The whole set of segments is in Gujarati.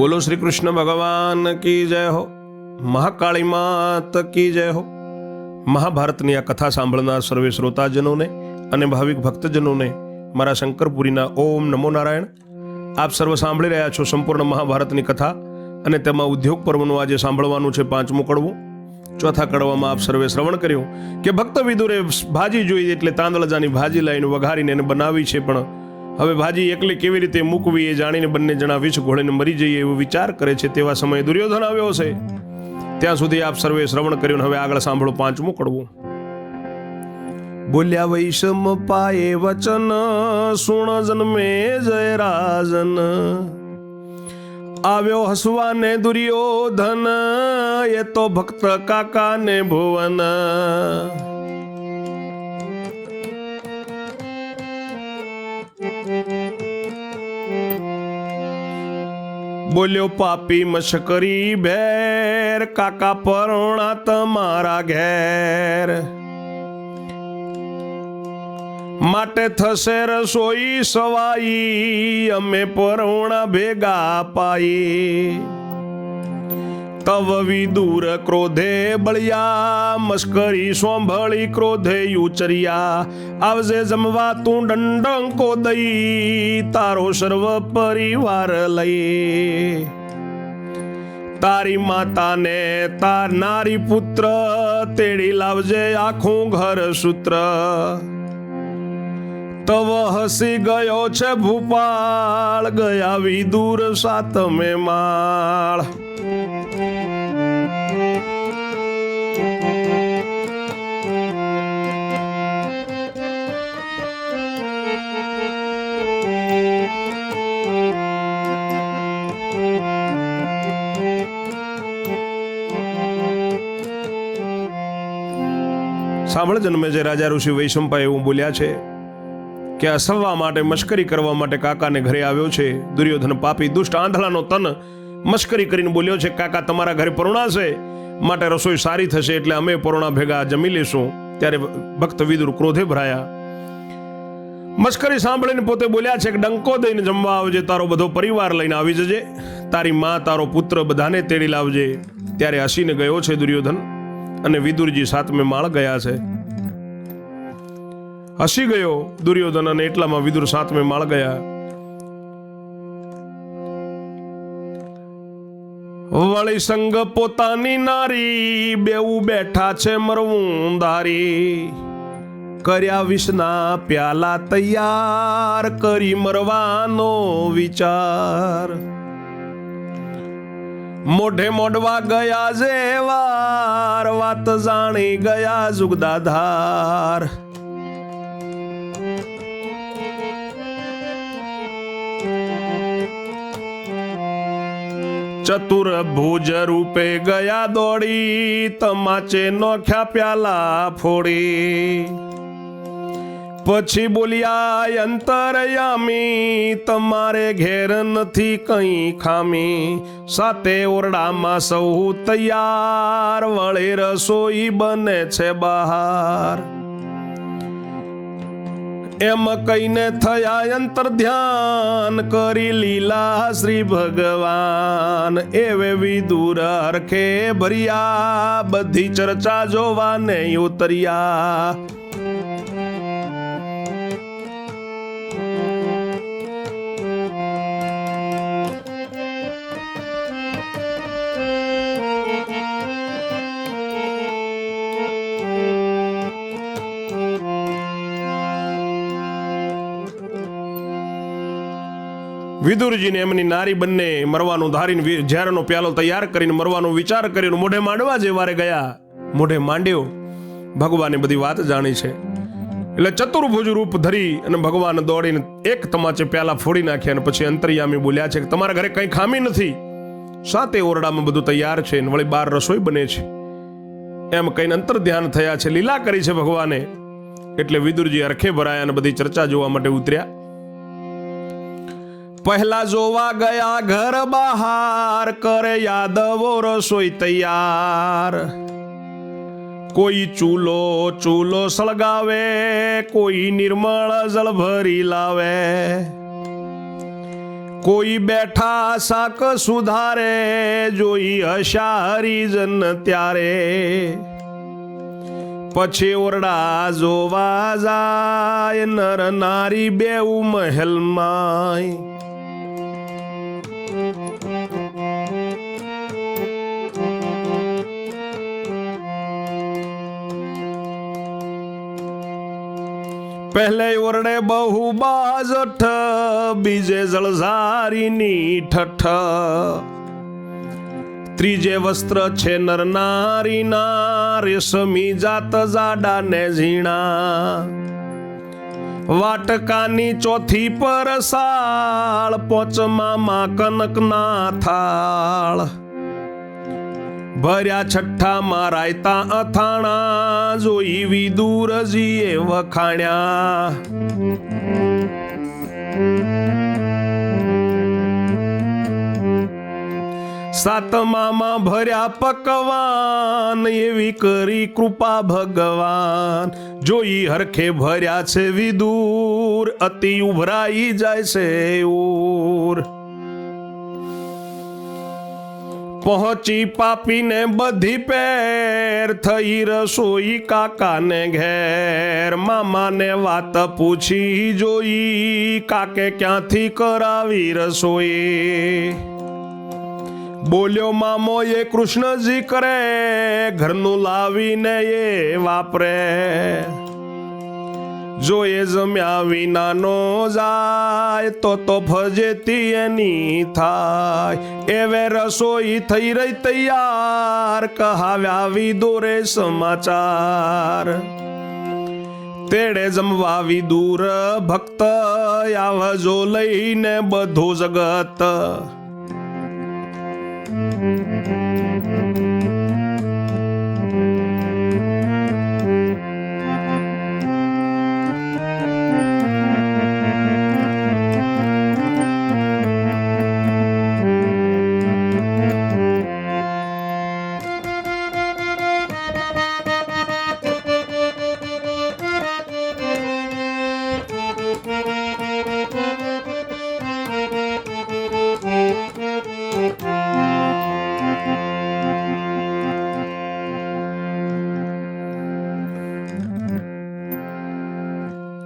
બોલો શ્રી કૃષ્ણ ભગવાન કી જય હો, મહાકાળી માત કી જય હો। મહાભારતની આ કથા સાંભળનાર સર્વે શ્રોતાજનોને અને ભાવિક ભક્તજનોને મારા શંકરપુરીના ઓમ નમો નારાયણ। આપ સર્વ સાંભળી રહ્યા છો સંપૂર્ણ મહાભારતની કથા અને તેમાં ઉદ્યોગ પર્વનું આજે સાંભળવાનું છે 5મું કડવું। ચોથા કડવામાં આપ સર્વે શ્રવણ કર્યું કે ભક્ત વિદુરે ભાજી જોઈ એટલે તાંદળજાની ભાજી લાવીને વઘારીને એને બનાવી છે, પણ હવે ભાજી એકલી કેવી રીતે મૂકવી એ જાણીને બંને જણા વિષ ઘોળીને મરી જઈએ એવો વિચાર કરે છે। તેવા સમયે દુર્યોધન આવ્યો છે। ત્યાં સુધી આપ સર્વે શ્રવણ કર્યું, હવે આગળ સાંભળો 5મું કડવું। બોલ્યા વૈષમ પાયે વચન સુણ જન્મે જય રાજન, આવ્યો હસવાને દુર્યોધન એ તો ભક્ત કાકાને ભુવન। બોલ્યો પાપી મશ્કરી ભેર, કાકા પરોણા તમારા ઘેર, માટે થશે રસોઈ સવાઈ, અમે પરોણા ભેગા પાઈ। તવ વિદુર ક્રોધે બળિયા, મશ્કરી સોંભળી ક્રોધે ઉચર્યા, આવજે જમવા તું દંડંકો દઈ, તારો સર્વ પરિવાર લઈ। તારી માતાને તાર નારી પુત્ર, તેડી લાવજે આખું ઘર સૂત્ર। તવ હસી ગયો છે ભૂપાળ, ગયા વિદુર સાતમે માળ। સાંભળ જન્મેજય, રાજા ઋષિ વૈશંપાએ એવું બોલ્યા છે કે હસવા માટે, મશ્કરી કરવા માટે કાકાને ઘરે આવ્યો છે દુર્યોધન પાપી દુષ્ટ આંધળાનો તન મશ્કરી કરીને બોલ્યો છે કાકા તમારા ઘરે પરોણા છે, માટે રસોઈ સારી થશે એટલે અમે પરોણા ભેગા જમી લેશું। ત્યારે ભક્ત વિદુર ક્રોધે ભરાયા। મશ્કરી સાંભળીને પોતે બોલ્યા છે કે ડંકો દઈને જમવા આવજે, તારો બધો પરિવાર લઈને આવી જજે, તારી માં તારો પુત્ર બધાને તેડી લાવજે। ત્યારે હસીને ગયો છે દુર્યોધન અને વિદુરજી સાતમે માળ ગયા છે। હસી ગયો દુર્યોધન અને એટલામાં વિદુર સાતમે માળ ગયા। વળી સંગ પોતાની નારી, બેઉ બેઠા છે મરવું ધારી, કર્યા વિષના પ્યાલા તૈયાર, કરી મરવાનો વિચાર। મોઢે મોઢવા ગયા જે વાર, વાત જાણી ગયા જુગદાધાર। ચતુર ભુજ રૂપે ગયા દોડી, તમાચે નોખ્યા પ્યાલા ફોડી। પછી બોલ્યા અંતરયામી, તમારે ઘેર નથી કઈ ખામી, સાતે ઓરડામાં સૌ તૈયાર, વળે રસોઈ બને છે બહાર। એમ કહીને થયા અંતર ધ્યાન, કરી લીલા શ્રી ભગવાન। એવે વિદુર હરખે ભર્યા, બધી ચર્ચા જોવાને ઉતર્યા। વિદુરજીને એમની નારી બંને મરવાનું ધારીને ઝેરનો પ્યાલો તૈયાર કરીને મરવાનો વિચાર કરીને મોઢે માંડવા જે વારે ગયા, મોઢે માંડ્યો। ભગવાને બધી વાત જાણી છે એટલે ચતુર્ભુજ રૂપ ધરી અને ભગવાન દોડીને એક તમાચે પ્યાલા ફોડી નાખ્યા અને પછી અંતર્યામી બોલ્યા છે કે તમારા ઘરે કઈ ખામી નથી, સાતે ઓરડામાં બધું તૈયાર છે ને વળી બહાર રસોઈ બને છે। એમ કહીને અંતર ધ્યાન થયા છે, લીલા કરી છે ભગવાને। એટલે વિદુરજી હરખે ભરાયા અને બધી ચર્ચા જોવા માટે ઉતર્યા। પહેલા જોવા ગયા ઘર બહાર, કરે યાદવો રસોઈ તૈયાર। કોઈ ચૂલો સળગાવે, કોઈ નિર્મળ જળ ભરી લાવે, કોઈ બેઠા શાક સુધારે, જોઈ હસ્યા હરિજન ત્યારે, પછી ઓરડા જોવા જાય, નર નારી બેઉ મહેલમાં. પહેલે ઓરડે બહુ બાજઠ, બીજે જળઝારીની ઠઠ, ત્રીજે વસ્ત્ર છે નર નારીના, રેશમી જાત જાડા ને ઝીણા, વાટકાની ચોથી પર સાળ, પોચમામાં કનકના થાળ, ભર્યા છઠ્ઠામાં રાયતા અથાણા, જોઈ વિદુરજીએ વખાણ્યા. સાતમામાં ભર્યા પકવાન, એવી કરી કૃપા ભગવાન, જોઈ હરખે ભર્યા છે વિદુર, અતિ ઉભરાઈ જાય છે ઉર. પહોંચી પાપીને બધી પેર, થઈ રસોઈ કાકાને ઘેર, મામાને વાત પૂછી જોઈ, કાકે ક્યાંથી કરાવી રસોઈ. બોલ્યો મામો એ કૃષ્ણજી કરે, ઘરનું લાવીને એ વાપરે, જો એ જમ્યા વિના નો જાય, તો ફજેતી એની થાય. એવે રસોઈ થઈ રહી તૈયાર, કહાવ્યા વિદુરે સમાચાર. તેડે જમવા વિદુર ભક્ત, આવજો લઈને બધું જગત.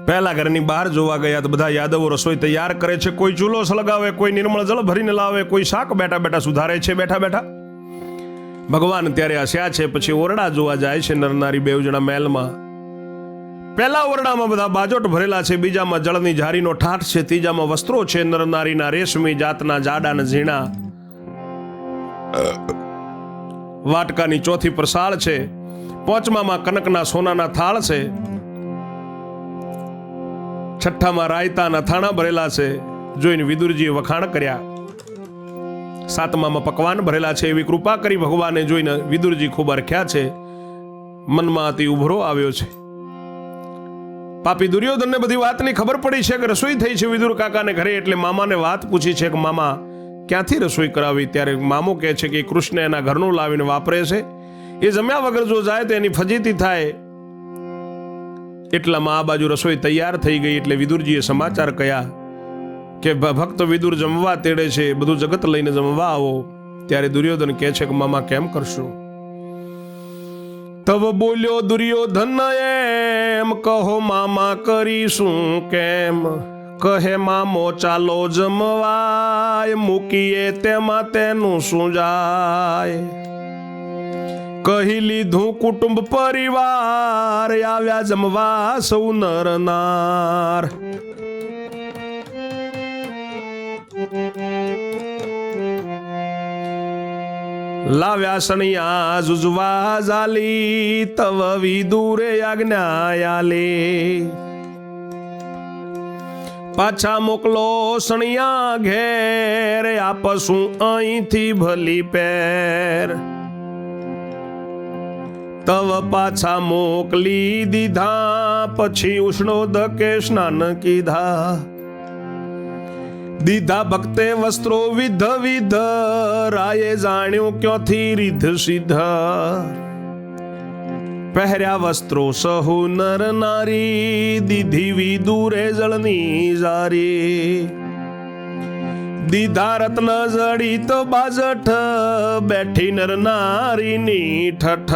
પહેલા ઘરની બહાર જોવા ગયા તો બધા યાદવો રસોઈ તૈયાર કરે છે. કોઈ ચૂલો સળગાવે, કોઈ નિર્મળ જળ ભરીને લાવે, કોઈ શાક બેઠા બેઠા સુધારે છે બેઠા બેઠા. ભગવાન ત્યારે હસ્યા છે. પછી ઓરડા જોવા જાય છે નરનારી બેઉ જણા મહેલમાં. પહેલા ઓરડામાં બધા બાજોટ ભરેલા છે, બીજામાં જળની જારીનો ઠાઠ છે, ત્રીજામાં વસ્ત્રો છે નરનારીના રેશમી જાતના જાડા ને ઝીણા, વાટકાની ચોથી પ્રસાળ છે, પાંચમામાં કનકના સોનાના થાળ છે, છઠ્ઠામાં રાયતાના થાણા ભરેલા છે, જોઈને વિદુરજીએ વખાણ કર્યા. સાતમામાં પકવાન ભરેલા છે, એવી કૃપા કરી ભગવાને જોઈને વિદુરજી ખૂબ હરખ્યા છે. મનમાં અતિ ઉભરો આવ્યો છે. પાપી દુર્યોધનને બધી વાતની ખબર પડી છે કે રસોઈ થઈ છે વિદુર કાકાને ઘરે, એટલે મામાને વાત પૂછી છે કે મામા ક્યાંથી રસોઈ કરાવી. ત્યારે મામો કહે છે કે કૃષ્ણ એના ઘરનું લાવીને વાપરે છે, એ જમ્યા વગર જો જાય તો એની ફજીતી થાય. એટલામાં આ બાજુ રસોઈ તૈયાર થઈ ગઈ. એટલે વિદુરજીએ સમાચાર કહ્યા કે ભક્ત વિદુર જમવા તેડે છે, બધું જગત લઈને જમવા આવો. ત્યારે દુર્યોધન કહે છે કે મામા કેમ કરશું? તવ બોલ્યો દુર્યોધન એમ, કહો મામા કરીશું કેમ? કહે મામો ચાલો જમવાય, મૂકીએ તેમાં તેનું શું જાય? કહી લીધું કુટુંબ પરિવાર, આવ્યા જમવા સૌ નર નાર. લાવ્યા સણિયા જુજવા જાલી, તવ વિદુરે આજ્ઞા આલી. પાછા મોકલો સણિયા ઘેર, આપશું અહીંથી ભલી પેર. તવ પાછા મોકલી દીધા, પછી ઉષ્ણોદકે સ્નાન કીધા. દીધા ભક્તે વસ્ત્રો વિધ વિધ, રાયે જાણ્યું ક્યોથી રીધ સિદ્ધ. પહેર્યા વસ્ત્રો સહુ નર નારી, દીધી વિદુરે જળની જારી. દીધા રત્ન જડિત બાજઠ, બેઠી નર નારીની ઠઠ.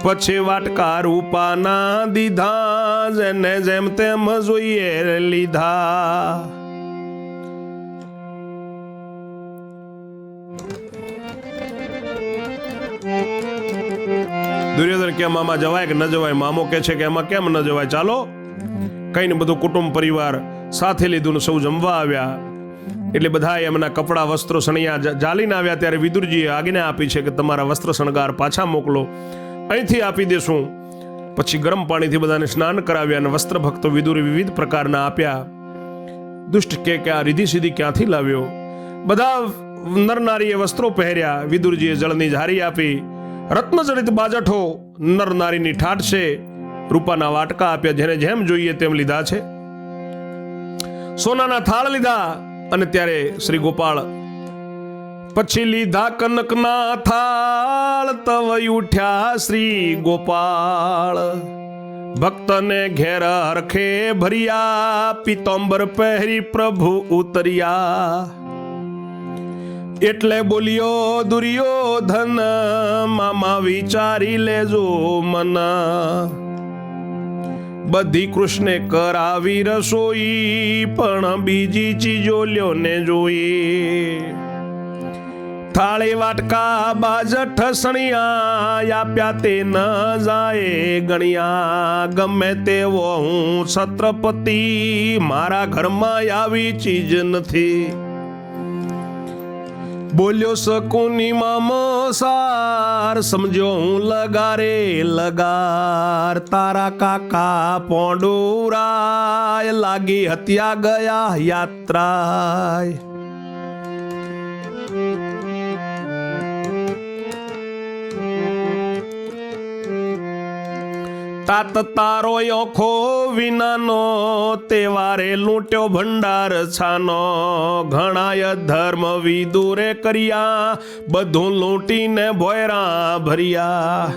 પછી વાટકા રૂપાના દીધા, જેને જેમ તેમ જોઈએ લીધા. દુર્યોધન કે મામા જવાય કે ન જવાય? મામો કે છે કે એમાં કેમ ન જવાય, ચાલો. કઈ ને બધું કુટુંબ પરિવાર સાથે લીધું ને સૌ જમવા આવ્યા. એટલે બધા એમના કપડા વસ્ત્રો સણિયા જાલીને આવ્યા ત્યારે વિદુરજીએ આજ્ઞા આપી છે કે તમારા વસ્ત્ર શણગાર પાછા મોકલો, અહીંથી આપી દેશું. પછી ગરમ પાણીથી બધાને સ્નાન કરાવ્યા અને વસ્ત્ર ભક્તો વિદુરે વિવિધ પ્રકારના આપ્યા. દુષ્ટ કે આ રીધી સીધી ક્યાંથી લાવ્યો? બધા નર નારીએ વસ્ત્રો પહેર્યા. વિદુરજીએ જળની ઝારી આપી. રત્નજડિત બાજઠો નર નારીની ઠાઠ છે. રૂપાના વાટકા આપ્યા, જેને જેમ જોઈએ તેમ લીધા છે. સોનાના થાળ લીધા. અને ત્યારે શ્રી ગોપાળ પછી લીધા કનકના થાળ, તવય ઉઠ્યા શ્રી ગોપાળ. ભક્તને ઘેર હરખે ભર્યા, પિતંબર પહેરી પ્રભુ ઉતર્યા. એટલે બોલ્યો દુર્યોધન, મામા વિચારી લેજો મન. બધી કૃષ્ણે કરાવી રસોઈ, પણ બીજી ચીજો લ્યો ને જોઈ. થાળી વાટકા બાજઠ સણિયા, આપ્યા તે ન જાય ગણ્યા. ગમે તેવો હું છત્રપતિ, મારા ઘરમાં આવી ચીજ નથી. બોલ્યો શકુની મામો સાર, સમજો હું લગારે લગાર. તારા કાકા પોંડુરાય, લાગી હત્યા ગયા યાત્રાય. તાત તારો ઓખો વિનાનો, તેવારે લૂંટ્યો ભંડાર છાનો. ઘણાય ધર્મ વિદુરે કર્યા, બધું લૂંટીને ભોયરા ભર્યા.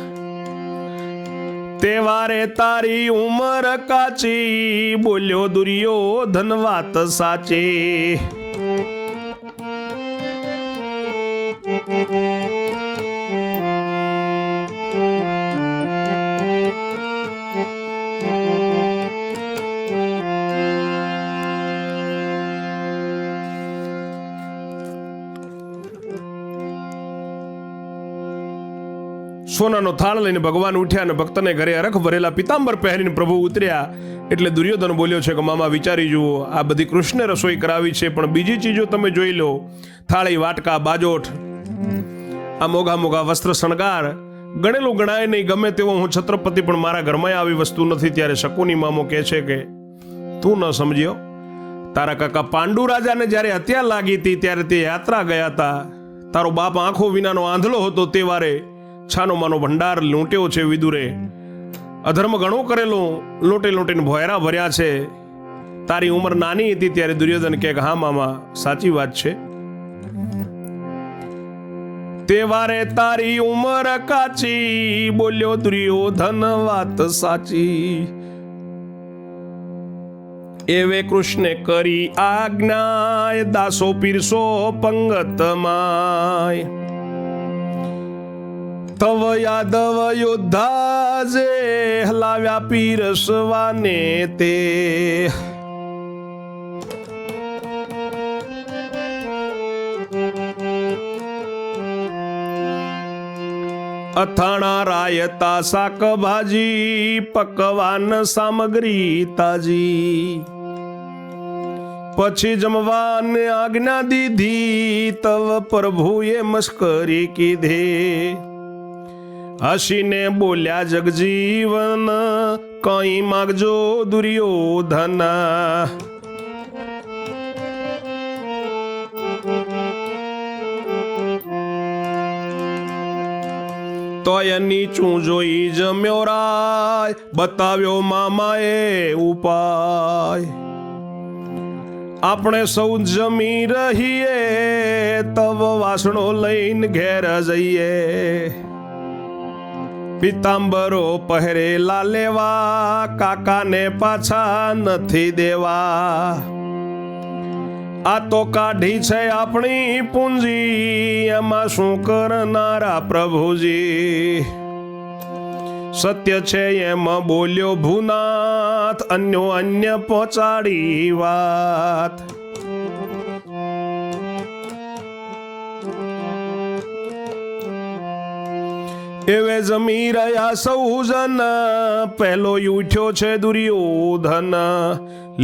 તેવારે તારી ઉંમર કાચી, બોલ્યો દુર્યોધન વાત સાચી. સોનાનો થાળ લઈને ભગવાન ઉઠ્યા અને ભક્તને ઘરે અરખ ભરેલા પિતાંબર પહેરીને પ્રભુ ઉતર્યા. એટલે દુર્યોધન બોલ્યો છે કે મામા વિચારી જુઓ, આ બધી કૃષ્ણે રસોઈ કરાવી છે, પણ બીજી ચીજો તમે જોઈ લો. થાળી વાટકા બાજોઠ, આ મોઘા મોઘા વસ્ત્ર શણગાર, ગણેલું ગણાય નહીં. ગમે તેવો હું છત્રપતિ, પણ મારા ઘરમાં આવી વસ્તુ નથી. ત્યારે શકુની મામો કહે છે કે તું ન સમજ્યો, તારા કાકા પાંડુ રાજાને જ્યારે હત્યા લાગી હતી ત્યારે તે યાત્રા ગયા હતા. તારો બાપ આંખો વિનાનો આંધળો હતો, તે વારે છાનો માનો ભંડાર લૂંટ્યો છે વિદુરે. અધર્મ ઘણો કરેલો, લોટે લોટીને ભોયરા ભર્યા છે. તારી ઉંમર નાની હતી ત્યારે દુર્યોધન કહે હા મામા સાચી વાત છે. તે વારે તારી ઉંમર કાચી, બોલ્યો દુર્યોધન વાત સાચી. એવે કૃષ્ણે કરી આજ્ઞાય, દાસો પીરસો પંગત માય. તવ યાદવ યોદ્ધા જે, હલાવ્યા પીરસવાને તે. અથાણા રાયતા શાકભાજી, પકવાન સામગ્રી તાજી. પછી જમવાને આજ્ઞા દીધી, તવ પ્રભુએ મસ્કરી કીધે. હસીને બોલ્યા જગજીવન, કઈ માગજો દુર્યોધન. તોય નીચું જોઈ જમ્યો રાય, બતાવ્યો મામાએ ઉપાય. આપણે સૌ જમી રહીએ, તવ વાસણો લઈને ઘેર જઈએ. પિતાંબરો પહેરેલા લેવા, કાકાને પાછા નથી દેવા. આ તો કાઢી છે આપણી પૂંજી, એમાં શું કરનારા પ્રભુજી. સત્ય છે એમ બોલ્યો ભૂનાથ, અન્યો અન્ય પહોંચાડી વાત. એવે જમી રહ્યા સૌ જન, પહેલો ઉઠ્યો છે દુર્યોધન.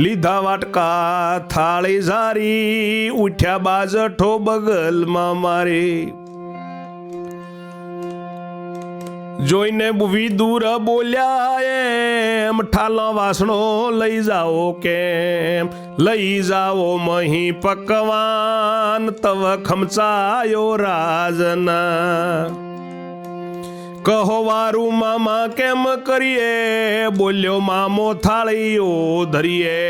લીધા વાટકા થાળી ઝારી, ઉઠ્યા બાજઠો બગલમાં મારી. જોઈને વિદુર બોલ્યા એમ, ઠાલા વાસણો લઈ જાઓ કેમ. લઈ જાઓ મહી પકવાન, તવ ખમચાયો રાજના. કહો વારું મામા કેમ કરીએ, બોલ્યો મામો થાળીઓ ધરીએ.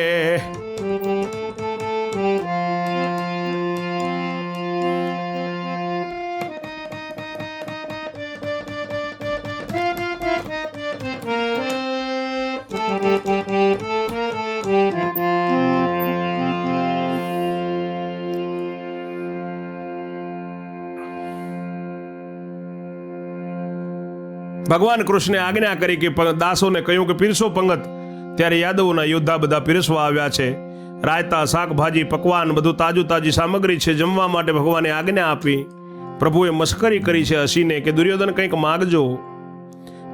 ભગવાન કૃષ્ણે આજ્ઞા કરી કે દાસોને કહ્યું કે પીરસો પંગત. ત્યારે યાદવોના યોદ્ધા બધા પીરસવા આવ્યા છે. રાયતા, શાકભાજી, પકવાન બધું તાજું તાજી સામગ્રી છે. જમવા માટે ભગવાને આજ્ઞા આપી. પ્રભુએ મશ્કરી કરી છે હસીને કે દુર્યોધન કંઈક માગજો.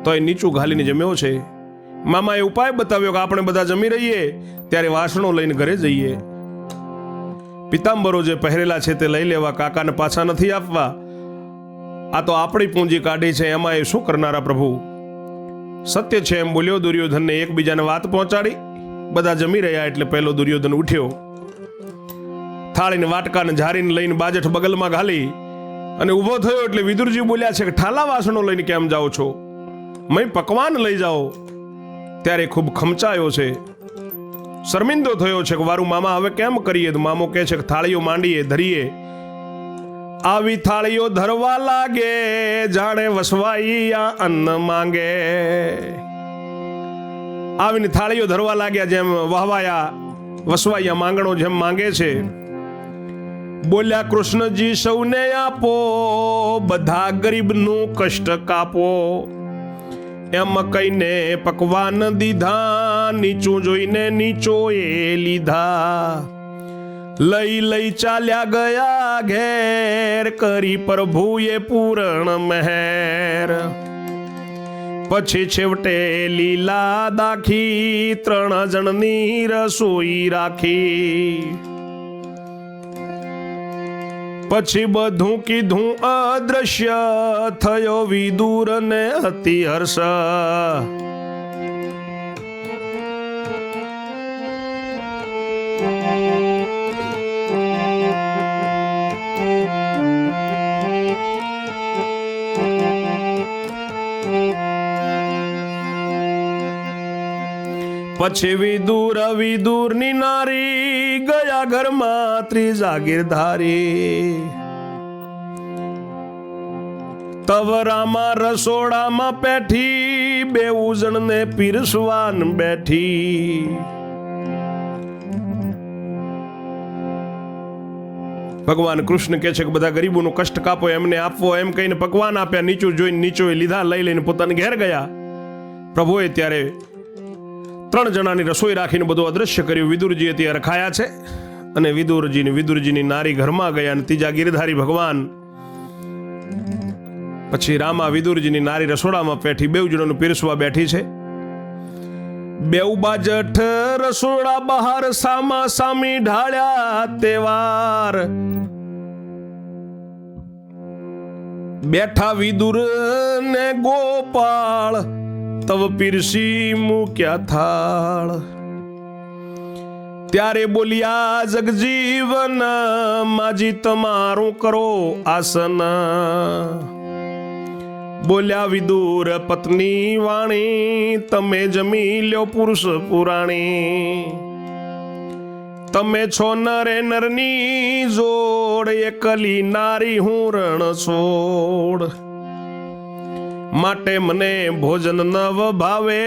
તો એ નીચું ઘાલીને જમ્યો છે. મામાએ ઉપાય બતાવ્યો કે આપણે બધા જમી રહીએ ત્યારે વાસણો લઈને ઘરે જઈએ. પિતાંબરો જે પહેરેલા છે તે લઈ લેવા, કાકાને પાછા નથી આપવા. આ તો આપણી પૂંજી કાઢી છે, એમાં એ શું કરનારા પ્રભુ. સત્ય છે એમ બોલ્યો દુર્યોધનને એકબીજાને વાત પહોંચાડી. બધા જમી રહ્યા એટલે પહેલો દુર્યોધન ઉઠ્યો. થાળીને વાટકાને ઝારીને લઈને બાજઠ બગલમાં ઘાલી અને ઊભો થયો એટલે વિદુરજી બોલ્યા છે કે ઠાલા વાસણો લઈને કેમ જાઓ છો, મય પકવાન લઈ જાઓ. ત્યારે ખૂબ ખમચાયો છે, શર્મિંદો થયો છે કે વારું મામા હવે કેમ કરીએ. તો મામો કહે છે કે થાળીઓ માંડીએ ધરીએ. આવી થાળીઓ ધરવા લાગે, જાણે વસવાઈયા અન્ન માંગે. આવીને થાળીઓ ધરવા લાગ્યા, જેમ વહવાયા વસવાઈયા માંગણો જેમ માંગે છે. બોલ્યા કૃષ્ણજી સૌને આપો, બધા ગરીબનું કષ્ટ કાપો. એમ કહીને પકવાન દીધા, નીચું જોઈને નીચો એ લીધા. લઈ લઈ ચાલ્યા ગયા ઘેર, કરી પ્રભુએ પૂરણ મહેર. પછી છેવટે લીલા દાખી, 3 જણની રસોઈ રાખી. પછી બધું કીધું અદ્રશ્ય, થયો વિદુર ને અતિ હર્ષ. પછી વિદુરની નારી, ગયા ઘરમાં ત્રીજા ગિરધારી. તવરામાં રસોડામાં પેઠી, 2 જણને પીરસવાન બેઠી. ભગવાન કૃષ્ણ કહે છે કે બધા ગરીબોનું કષ્ટ કાપો, એમને આપવો. એમ કહીને પકવાન આપ્યા. નીચું જોઈને નીચો લીધા, લઈ લઈને પોતાને ઘેર ગયા. પ્રભુએ ત્યારે 3 જણાની રસોઈ રાખીને બધું અદ્રશ્ય કર્યું. વિદુરજી અત્યારે રખાયા છે અને વિદુરજીની નારી ઘરમાં ગયા. અને ત્રીજા ગિરધારી ભગવાન. પછી રામા વિદુરજીની નારી રસોડામાં બેઠી, 2 જણોનું પીરસવા બેઠી છે. 2 બાજઠ રસોડા બહાર, સામા સામી ઢાળ્યા તેવાર. બેઠા વિદુર ને ગોપાળ, તવ પીરસી મૂક્યા થાળ. ત્યારે બોલ્યા જગજીવન, માજી તમારું કરો આસન. બોલ્યા વિદુર પત્ની વાણી, તમે જમી લ્યો પુરુષ પુરાણી. તમે છો નરે નરની જોડ, એકલી નારી હું રણ છોડ. માટે મને ભોજન નવ ભાવે,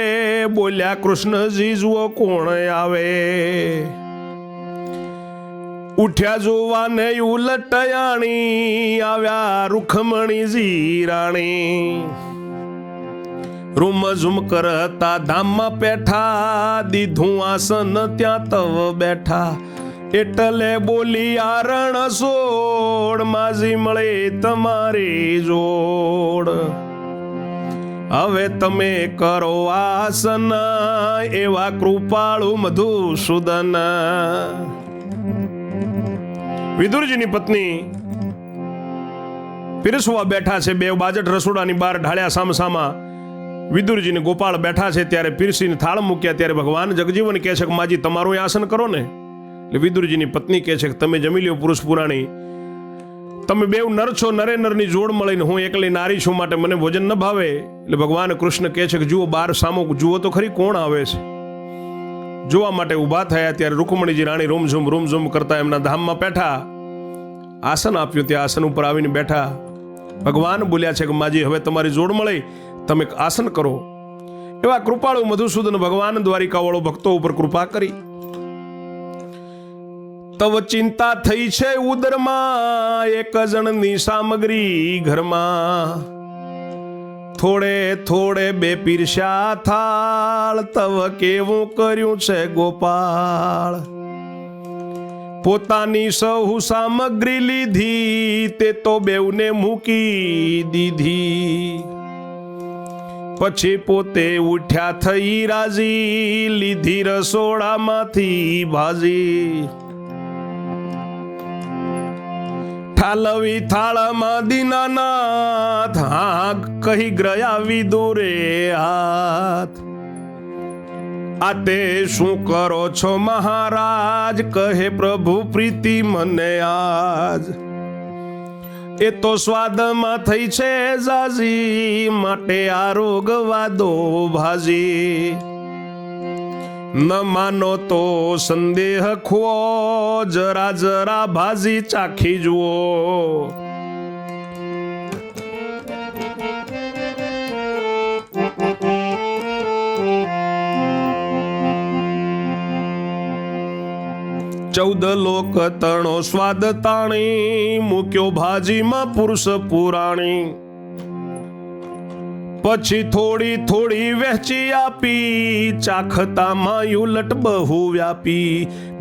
બોલ્યા કૃષ્ણજી જુઓ કોણ આવે. ઉઠ્યા જોવાને ઉલટયાણી, આવ્યા રૂખમણીજી રાણી. રૂમ ઝુમ કરતા ધામમાં પેઠા, દીધું આસન ત્યાં તવ બેઠા. એટલે બોલી આરણ સોડ, માજી મળે તમારી જોડ. હવે તમે કરો આસન, એવા કૃપાળુ મધુસૂદન. વિદુરજીની પત્ની પીરસવા બેઠા છે, બે બાજટ રસોડાની બહાર ઢાળ્યા સામસામા. વિદુરજી ને ગોપાળ બેઠા છે, ત્યારે પીરસીને થાળ મૂક્યા. ત્યારે ભગવાન જગજીવન કહે છે કે માજી તમારું આસન કરો ને. એટલે વિદુરજીની પત્ની કહે છે કે તમે જમી લ્યો પુરુષ પુરાણી, તમે બેવ નર છો, નરે નરની જોડ મળીને હું એકલી નારી છું, માટે મને ભોજન ન ભાવે. એટલે ભગવાન કૃષ્ણ કહે છે કે જુઓ બહાર સામો જુઓ તો ખરી કોણ આવે છે. જોવા માટે ઊભા થયા. ત્યારે રૂકમણીજી રાણી રૂમઝુમ કરતા એમના ધામમાં બેઠા. આસન આપ્યું, ત્યાં આસન ઉપર આવીને બેઠા. ભગવાન બોલ્યા છે કે માજી હવે તમારી જોડ મળી, તમે આસન કરો. એવા કૃપાળુ મધુસૂદન ભગવાન દ્વારિકાવાળો ભક્તો ઉપર કૃપા કરી. તવ ચિંતા થઈ છે ઉદરમાં, એક જણની સામગ્રી ઘરમાં. થોડે થોડે બે પીરસ્યા થાળ, તવ કેવું કર્યું છે ગોપાળ. પોતાની સહુ સામગ્રી લીધી, તે તો બેઉને મૂકી દીધી. પછી પોતે ઉઠ્યા થઈ રાજી, લીધી રસોડામાંથી ભાજી. ઠાલવી થાળમાં દીનાનાથ, હા કહી ગયા વિદુરે હાથ. આ તે શું કરો છો મહારાજ, કહે પ્રભુ પ્રીતિ મને આજ. એ તો સ્વાદમાં થઈ છે જાજી, માટે આરોગ વાદો ભાજી. ન માનો તો સંદેહ ખો, જરા જરા ભાજી ચાખી જુઓ. ચૌદ લોક તણો સ્વાદ તાણી, મૂક્યો ભાજીમાં પુરુષ પુરાણી. પછી થોડી થોડી વહેંચી આપી, ચાખતામાં ઉલટ બહુ વ્યાપી.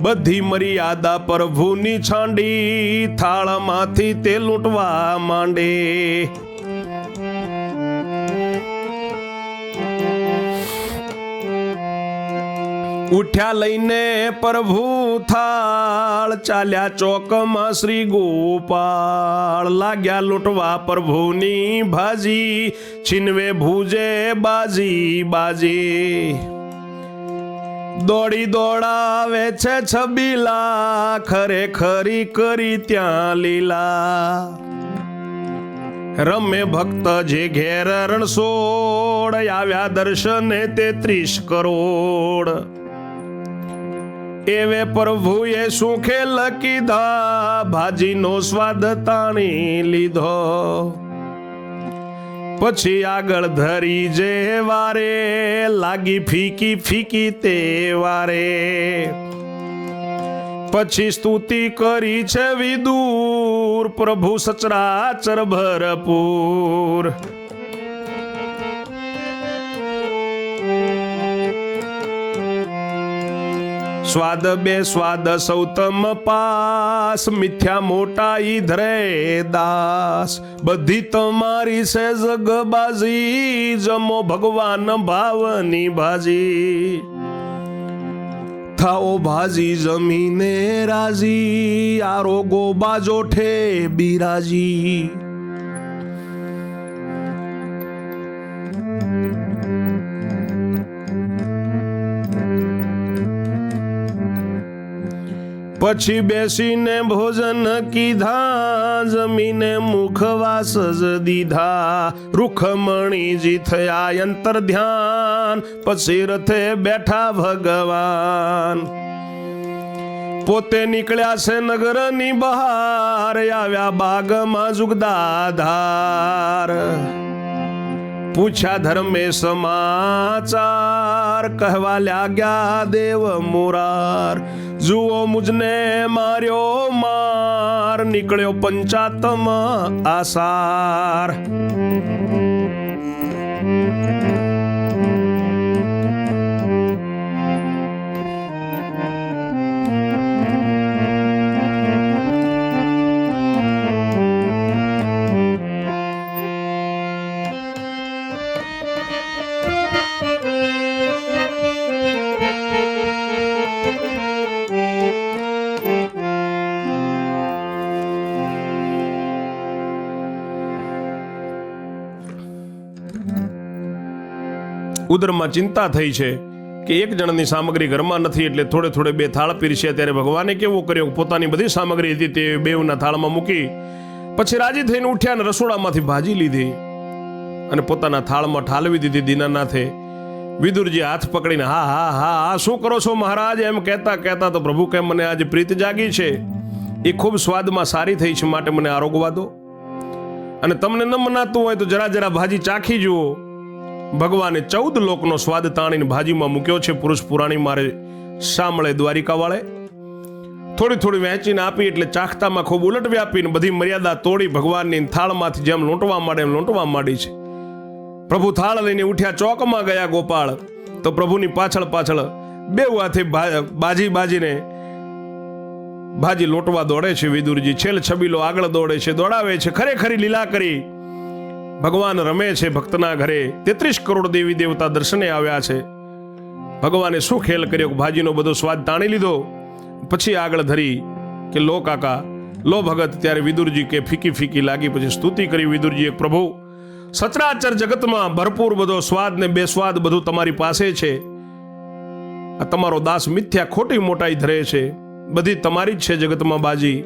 બધી મર્યાદા પ્રભુની છાંડી, થાળમાંથી તે લૂંટવા માંડે. ઉઠ્યા લઈને પ્રભુ થાળ, ચાલ્યા ચોકમાં શ્રી ગોપાળ. લાગ્યા લૂંટવા પ્રભુની ભાજી, છીનવે ભૂજે બાજી બાજી. દોડી દોડાવે છે છબીલા, ખરેખરી કરી ત્યાં લીલા. રમે ભક્ત જે ઘેર રણછોડ, આવ્યા દર્શને 33 કરોડ. એવે પ્રભુએ શું ખેલ કીધા, ભાજીનો સ્વાદ તાણી લીધો. પછી આગળ ધરી જે વારે, લાગી ફીકી ફીકી તે વારે. પછી સ્તુતિ કરી છે વિદુર, પ્રભુ સચરાચર ભરપૂર. સ્વાદ બે સ્વાદ સૌતમ પાસ, મિથ્યા મોટા ઈધરે દાસ. બધી તમારી છે જગબાજી, જમો ભગવાન ભાવની ભાજી. થાઓ ભાજી જમીને રાજી, આરોગો બાજોઠે બિરાજી. પછી બેસીને ભોજન કીધા, જમીને મુખવાસ જ દીધા. રૂખમણીજી થયા અંતર ધ્યાન, પછી રથે બેઠા ભગવાન. પોતે નીકળ્યા છે નગરની બહાર, આવ્યા બાગમાં જુગદાધાર. પૂછ્યા ધર્મે સમાચાર, કહેવા લાગ્યા દેવ મુરાર. જુઓ મુજને માર્યો માર, નીકળ્યો પંચાતમ આસાર. ઉદરમાં ચિંતા થઈ છે કે એક જણની સામગ્રી ઘરમાં નથી, એટલે થોડે થોડે બે થાળ પીરસ્યા. ત્યારે ભગવાને કેવો કર્યો, પોતાની બધી સામગ્રી હતી તે બેવના થાળમાં મૂકી, પછી રાજી થઈને ઉઠ્યા અને રસોડામાંથી ભાજી લીધી અને પોતાના થાળમાં ઠાલવી દીધી. દીનાનાથે વિદુરજી હાથ પકડીને હા હા હા હા શું કરો છો મહારાજ એમ કહેતા કહેતા તો પ્રભુ કે મને આજે પ્રીત જાગી છે, એ ખૂબ સ્વાદમાં સારી થઈ છે, માટે મને આરોગવા દો. અને તમને ન મનાતું હોય તો જરા જરા ભાજી ચાખી જુઓ. ભગવાને 14 લોકનો સ્વાદ તાણીને ભાજીમાં મૂક્યો છે. પુરુષ પુરાણી મારે સાંભળે દ્વારિકા વાળે થોડી થોડી વહેંચીને આપી, એટલે ચાખતામાં ખૂબ ઉલટ વ્યાપીને બધી મર્યાદા તોડી ભગવાનની થાળમાંથી જેમ લૂંટવા માંડે એમ લૂંટવા માંડી છે. પ્રભુ થાળ લઈને ઉઠ્યા, ચોકમાં ગયા ગોપાળ તો પ્રભુની પાછળ પાછળ બે હાથે બાજીને ભાજી લોટવા દોડે છે. વિદુરજી છેલ છબીલો આગળ દોડે છે, દોડાવે છે. ખરેખરી લીલા કરી ભગવાન રમે છે ભક્તના ઘરે. 33 કરોડ દેવી દેવતા દર્શને આવ્યા છે. ભગવાને શું ખેલ કર્યો, ભાજીનો બધો સ્વાદ તાણી લીધો, પછી આગળ ધરી કે લો કાકા લો ભગત. ત્યારે વિદુરજી કે ફીકી ફીકી લાગી. પછી સ્તુતિ કરી વિદુરજીએ, પ્રભુ સચરાચર જગતમાં ભરપૂર બધો સ્વાદ ને બેસ્વાદ બધું તમારી પાસે છે. આ તમારો દાસ મિથ્યા ખોટી મોટાઈ ધરે છે, બધી તમારી જ છે જગતમાં બાજી.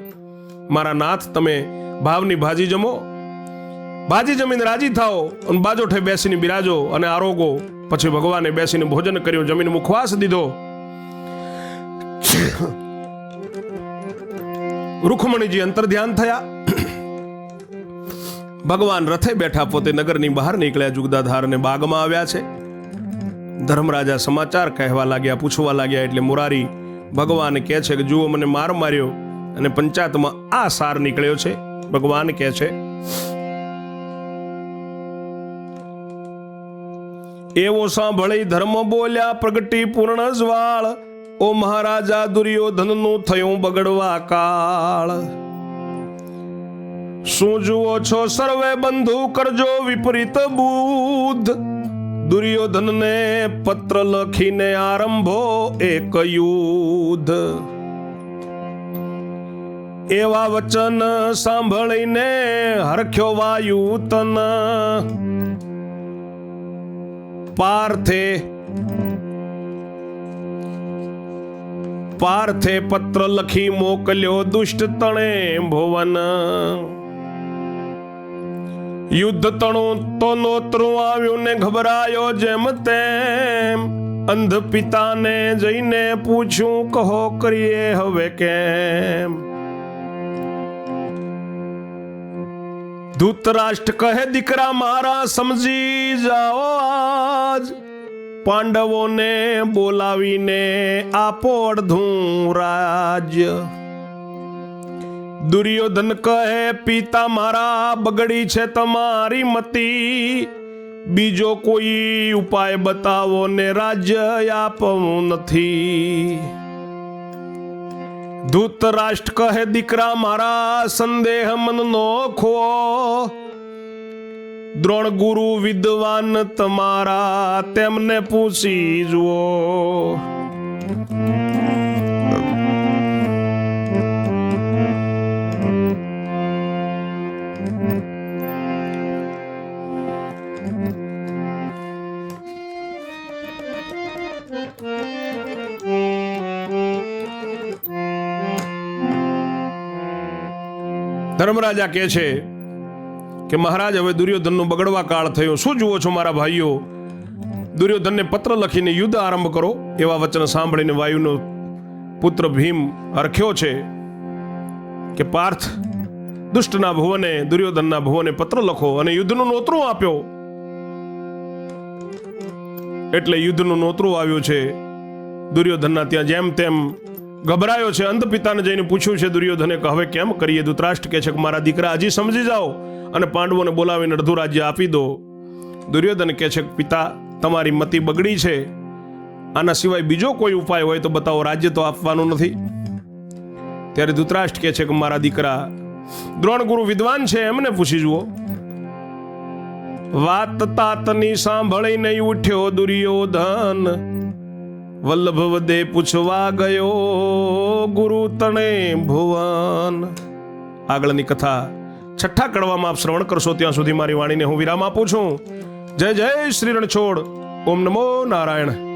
મારા નાથ તમે ભાવની ભાજી જમો, ભાજી જમીને રાજી થાઓ અને બાજોઠે બેસીને બિરાજો અને આરોગો. પછી ભગવાને બેસીને ભોજન કર્યું, જમીને મુખવાસ દીધો. રૂખમણીજી અંતર ધ્યાન થયા. ભગવાન રથે બેઠા પોતે નગરની બહાર નીકળ્યા. જુગદાધારને બાગમાં આવ્યા છે. ધર્મરાજા સમાચાર કહેવા લાગ્યા, પૂછવા લાગ્યા. એટલે મુરારી ભગવાન કહે છે કે જુઓ મને માર માર્યો અને પંચાયતમાં આ સાર નીકળ્યો છે. ભગવાન કહે છે એવો સાંભળી ધર્મ બોલ્યા પ્રગટી પૂર્ણ જ્વાળ. ઓ મહારાજા દુર્યોધનનું થયું બગડવા કાળ. શું જુઓ છો સર્વે બંધુ, કરજો વિપરીત બુદ્ધ. દુર્યોધનને પત્ર લખીને આરંભો એક યુદ્ધ. એવા વચન સાંભળીને હરખ્યો વાયુ તન. પાર્થે પત્ર લખી મોકલ્યો દુષ્ટ તણે ભુવન. યુદ્ધ તણું તો નોતરું આવ્યું ને ઘબરાયો જેમ તેમ. અંધ પિતાને જઈને પૂછ્યું, કહો કરીએ હવે કેમ. ધૂતરાષ્ટ્ર કહે દીકરા મારા સમજી જાઓ આજ. પાંડવોને બોલાવીને આપો અડધું રાજ્ય. દુર્યોધન કહે પિતા મારા બગડી છે તમારી મતી. બીજો કોઈ ઉપાય બતાવો ને રાજ્ય આપવું નથી. ધૂતરાષ્ટ્ર કહે દીકરા મારા સંદેહ મનનો ખો. દ્રોણ ગુરુ વિદ્વાન તમારા તેમને પૂછી જુઓ. ધર્મરાજા કહે છે કે મહારાજ હવે દુર્યોધનનો બગડવા કાળ થયો. શું જુઓ છો મારા ભાઈઓ, દુર્યોધનને પત્ર લખીને યુદ્ધ આરંભ કરો. એવા વચન સાંભળીને વાયુનો પુત્ર ભીમ હરખ્યો છે કે પાર્થ દુષ્ટના ભુવને દુર્યોધનના ભુવને પત્ર લખો અને યુદ્ધનું નોતરું આપ્યો. એટલે યુદ્ધનું નોતરું આવ્યું છે. દુર્યોધનના ત્યાં જેમ તેમ ગભરાયો છે. અંધ પિતાને જઈને પૂછ્યું છે દુર્યોધને કે હવે કેમ કરીએ? ધૃતરાષ્ટ્ર કહે છે કે મારા દીકરા હજી સમજી જાઓ અને પાંડવોને બોલાવીને અડધું રાજ્ય આપી દો. દુર્યોધન કહે છે કે પિતા, તમારી મતિ બગડી છે, આના સિવાય બીજો કોઈ ઉપાય હોય તો બતાવો, રાજ્ય તો આપવાનું નથી. ત્યારે ધૃતરાષ્ટ્ર કહે છે કે મારા દીકરા, દ્રોણ ગુરુ વિદ્વાન છે, એમને પૂછી જુઓ. વાત તાતની સાંભળી નહીં ઉઠ્યો દુર્યોધન, વલ્લભ વદે પૂછવા ગયો ગુરુ તણે ભુવન. આગળની કથા છઠ્ઠા કડવામાં આપ શ્રવણ કરશો. ત્યાં સુધી મારી વાણીને હું વિરામ આપું છું. જય જય શ્રી રણછોડ. ઓમ નમો નારાયણ.